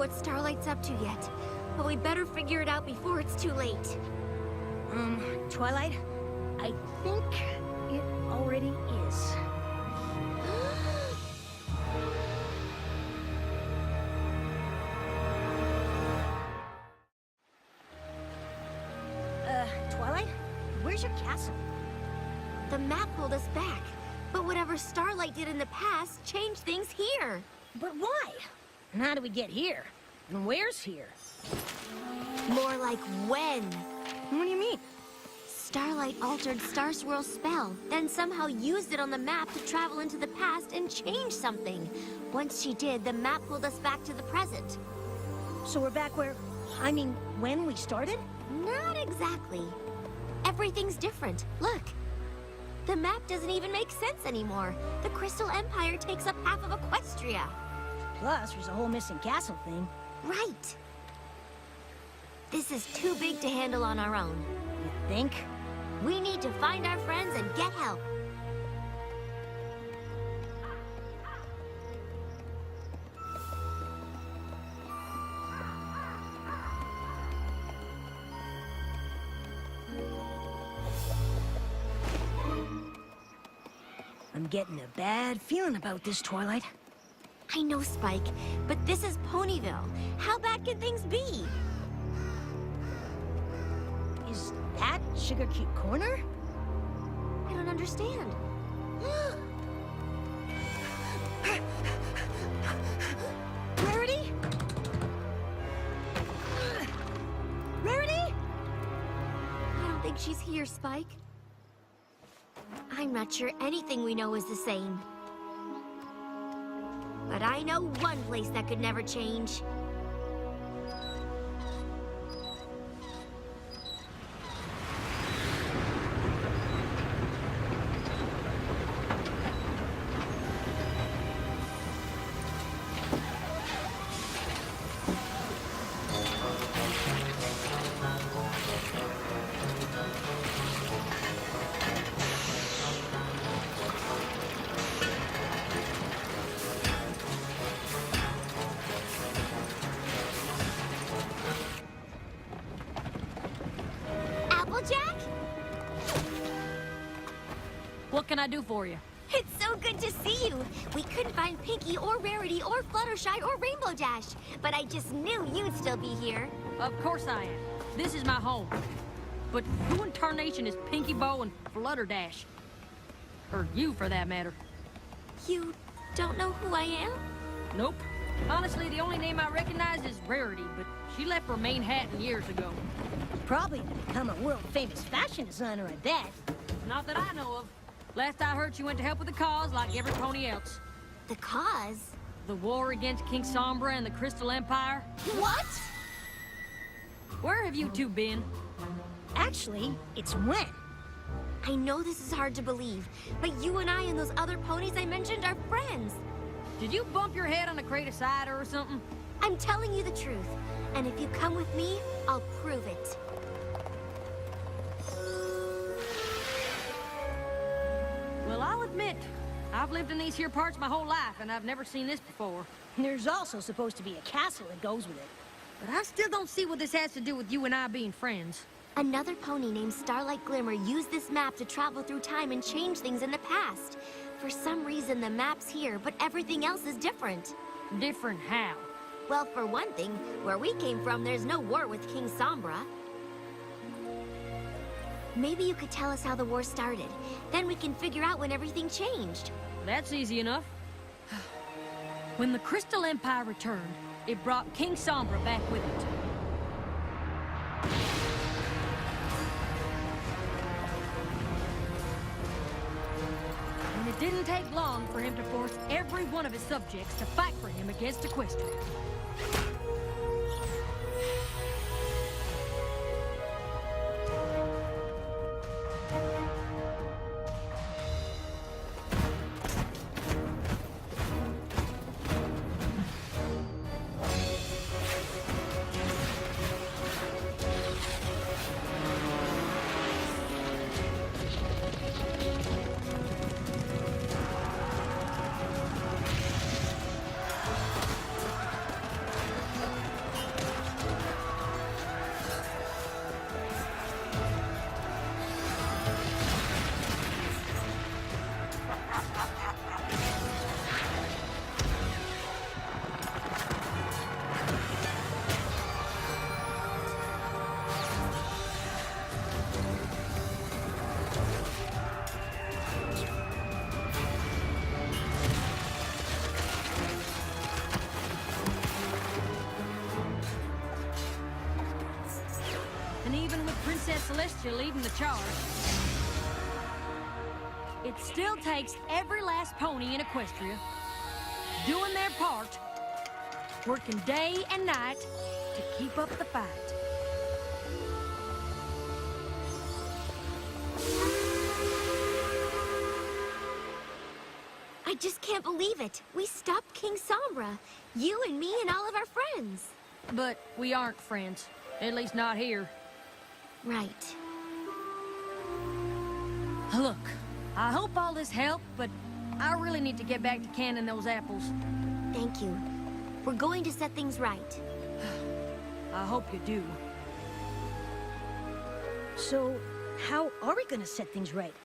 what Starlight's up to yet, but we better figure it out before it's too late. Twilight, I think it already is. Twilight, where's your castle? The map pulled us back, but whatever Starlight did in the past changed things here. But why? And how do we get here? And where's here? More like when. What do you mean? Starlight altered Star Swirl's spell, then somehow used it on the map to travel into the past and change something. Once she did, the map pulled us back to the present. So we're back where... I mean, when we started? Not exactly. Everything's different. Look. The map doesn't even make sense anymore. The Crystal Empire takes up half of Equestria. Plus, there's a whole missing castle thing. Right. This is too big to handle on our own. You think? We need to find our friends and get help. I'm getting a bad feeling about this, Twilight. I know, Spike, but this is Ponyville. How bad can things be? Is that Sugar Cube Corner? I don't understand. Rarity? Rarity? I don't think she's here, Spike. I'm not sure anything we know is the same. But I know one place that could never change. Applejack? What can I do for you? It's so good to see you. We couldn't find Pinky or Rarity or Fluttershy or Rainbow Dash, but I just knew you'd still be here. Of course I am. This is my home. But who in tarnation is Pinky Bow and Flutterdash? Or you, for that matter. You don't know who I am? Nope. Honestly, the only name I recognize is Rarity, but she left for Maine Hatton years ago. Probably to become a world-famous fashion designer, I bet. Not that I know of. Last I heard, she went to help with the cause like every pony else. The cause? The war against King Sombra and the Crystal Empire. What? Where have you two been? Actually, it's when. I know this is hard to believe, but you and I and those other ponies I mentioned are friends. Did you bump your head on a crate of cider or something? I'm telling you the truth, and if you come with me, I'll prove it. Well, I'll admit, I've lived in these here parts my whole life, and I've never seen this before. There's also supposed to be a castle that goes with it. But I still don't see what this has to do with you and I being friends. Another pony named Starlight Glimmer used this map to travel through time and change things in the past. For some reason, the map's here, but everything else is different. Different how? Well, for one thing, where we came from, there's no war with King Sombra. Maybe you could tell us how the war started. Then we can figure out when everything changed. That's easy enough. When the Crystal Empire returned, it brought King Sombra back with it. And it didn't take long for him to force every one of his subjects to fight for him against Equestria. actually leading the charge. It still takes every last pony in Equestria doing their part, working day and night to keep up the fight. I just can't believe it. We stopped King Sombra. You and me and all of our friends. But we aren't friends. At least not here. Right. Look, I hope all this helped, but I really need to get back to canning those apples. Thank you. We're going to set things right. I hope you do. So, how are we gonna set things right?